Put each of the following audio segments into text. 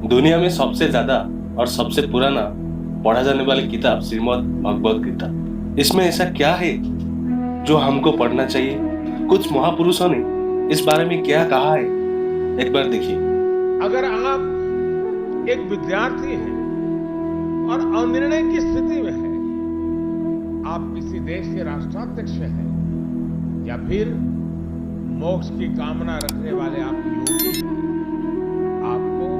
दुनिया में सबसे ज्यादा और सबसे पुराना पढ़ा जाने वाली किताब श्रीमद् भगवद गीता। इसमें ऐसा क्या है जो हमको पढ़ना चाहिए? कुछ महापुरुषों ने इस बारे में क्या कहा है, एक बार देखिए। अगर आप एक विद्यार्थी हैं और अनिर्णय की स्थिति में हैं, आप किसी देश के राष्ट्राध्यक्ष हैं या फिर मोक्ष की कामना रखने वाले आप योगी हैं, आपको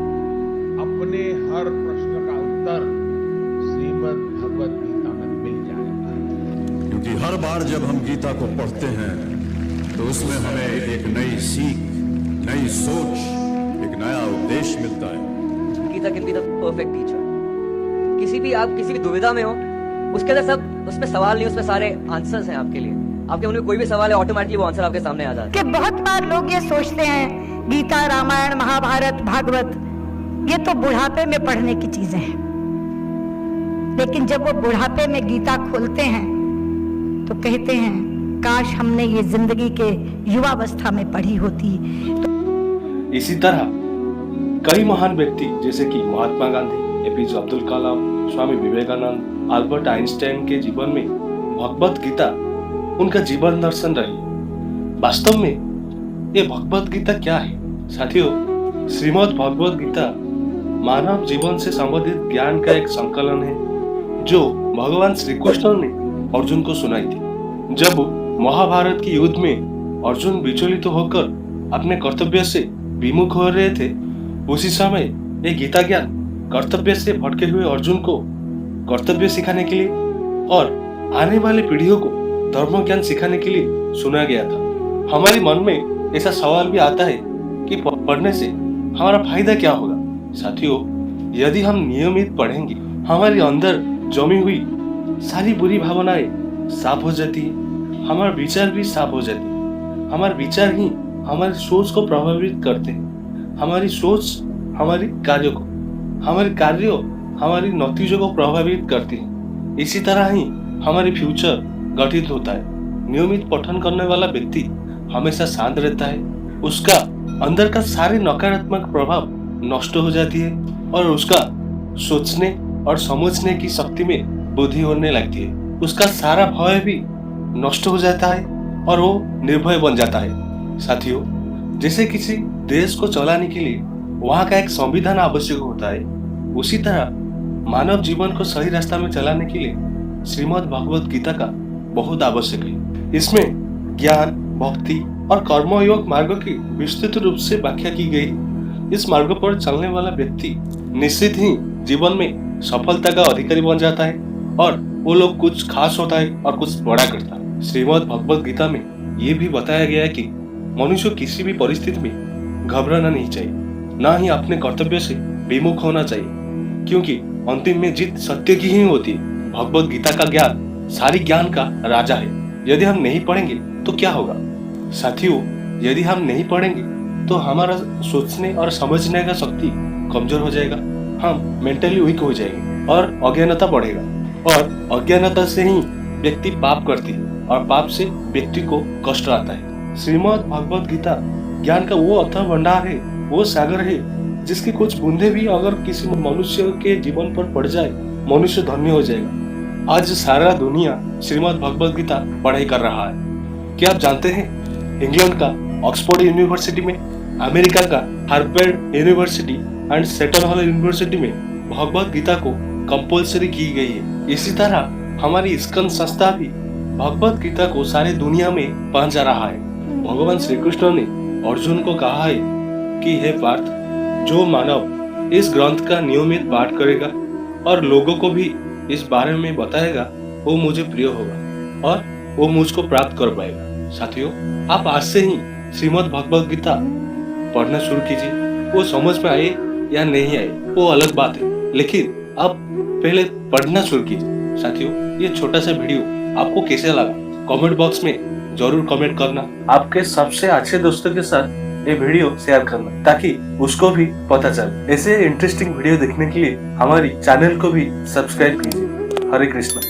अपने हर प्रश्न का उत्तर श्रीमद् भगवद गीता में मिल जाएगा। क्योंकि हर बार जब हम गीता को पढ़ते हैं तो उसमें हमें एक नई सीख, नई सोच, एक नया उपदेश मिलता है। Gita can be the perfect teacher. किसी भी दुविधा में हो, उसके अंदर सब, उसमें सवाल नहीं, उसमें सारे आंसर्स हैं आपके लिए। आपके मन में कोई भी सवाल है, ऑटोमेटिकली वो आंसर आपके सामने आ जाता है। कि बहुत बार लोग ये सोचते हैं गीता, रामायण, महाभारत, भागवत ये तो बुढ़ापे में पढ़ने की चीजें हैं, लेकिन जब वो बुढ़ापे में गीता खोलते हैं तो कहते हैं काश हमने ये जिंदगी के युवावस्था में पढ़ी होती। इसी तरह कई महान व्यक्ति जैसे कि Mahatma Gandhi, APJ Abdul Kalam, Swami Vivekananda, Albert Einstein के जीवन में भगवद गीता उनका जीवन दर्शन रही। वास्तव में ये भगवद गीता क्या है? साथियों, श्रीमद् भगवद गीता मानव जीवन से संबंधित ज्ञान का एक संकलन है जो भगवान श्री कृष्ण ने अर्जुन को सुनाई थी। जब महाभारत के युद्ध में अर्जुन विचलित होकर अपने कर्तव्य से विमुख हो रहे थे, उसी समय ये गीता ज्ञान कर्तव्य से भटके हुए अर्जुन को कर्तव्य सिखाने के लिए और आने वाले पीढ़ियों को धर्म ज्ञान सिखाने के लिए सुना गया था। हमारे मन में ऐसा सवाल भी आता है कि पढ़ने से हमारा फायदा क्या होगा? साथियों, यदि हम नियमित पढ़ेंगे, हमारे अंदर जमी हुई सारी बुरी भावनाएं साफ हो जाती है, हमारा विचार भी साफ हो जाती है। हमारे विचार ही हमारी सोच को प्रभावित करते हैं, हमारी सोच हमारी कार्यों को, हमारे कार्यों हमारी नतीजों को प्रभावित करते हैं। इसी तरह ही हमारी फ्यूचर गठित होता है। नियमित पठन करने वाला व्यक्ति हमेशा शांत रहता है, उसका अंदर का सारे नकारात्मक प्रभाव नष्ट हो जाती है और उसका सोचने और समझने की शक्ति में बुद्धि होने लगती है। उसका सारा भय भी नष्ट हो जाता है और वो निर्भय बन जाता है। साथियों, जैसे किसी देश को चलाने के लिए वहाँ का एक संविधान आवश्यक होता है, उसी तरह मानव जीवन को सही रास्ता में चलाने के लिए श्रीमद् भगवद गीता का बहुत आवश्यक है। इसमें ज्ञान, भक्ति और कर्मयोग मार्ग की विस्तृत रूप से व्याख्या की गई। इस मार्ग पर चलने वाला व्यक्ति निश्चित ही जीवन में सफलता का अधिकारी बन जाता है और वो लोग कुछ खास होता है और कुछ बड़ा करता है। श्रीमद् भगवद गीता में ये भी बताया गया है कि मनुष्य किसी भी परिस्थिति में घबराना नहीं चाहिए, न ही अपने कर्तव्य से विमुख होना चाहिए, क्योंकि अंतिम में जीत सत्य की ही होती है। भगवद गीता का ज्ञान सारी ज्ञान का राजा है। यदि हम नहीं पढ़ेंगे तो क्या होगा? साथियों, यदि हम नहीं पढ़ेंगे तो हमारा सोचने और समझने का शक्ति कमजोर हो जाएगा, हम मेंटली वीक हो जाएंगे और अज्ञानता बढ़ेगा, और अज्ञानता से ही व्यक्ति पाप करती है और पाप से व्यक्ति को कष्ट आता है। श्रीमद् भगवद गीता ज्ञान का वो अथाह भंडार है, वो सागर है जिसकी कुछ बूंदे भी अगर किसी मनुष्य के जीवन पर पड़ जाए, मनुष्य धन्य हो जाएगा। आज सारा दुनिया श्रीमद् भगवद गीता पढ़ाई कर रहा है। क्या आप जानते हैं, इंग्लैंड का ऑक्सफोर्ड यूनिवर्सिटी में, अमेरिका का Harvard university and settle hall university में भगवद गीता को कंपल्सरी की गई है। इसी तरह हमारी इस्कॉन संस्था भी भगवद गीता को सारे दुनिया में पहुंचा रहा है। भगवान श्री कृष्ण ने अर्जुन को कहा है कि हे पार्थ, जो मानव इस ग्रंथ का नियमित पाठ करेगा और लोगों को भी इस बारे में बताएगा, वो मुझे प्रिय होगा और वो मुझको प्राप्त कर पाएगा। साथियों, आप आज से ही श्रीमद् भगवद गीता पढ़ना शुरू कीजिए। वो समझ में आए या नहीं आए वो अलग बात है, लेकिन आप पहले पढ़ना शुरू कीजिए। साथियों, ये छोटा सा वीडियो आपको कैसे लगा कमेंट बॉक्स में जरूर कमेंट करना। आपके सबसे अच्छे दोस्तों के साथ ये वीडियो शेयर करना ताकि उसको भी पता चले। ऐसे इंटरेस्टिंग वीडियो देखने के लिए हमारी चैनल को भी सब्सक्राइब कीजिए। हरे कृष्णा।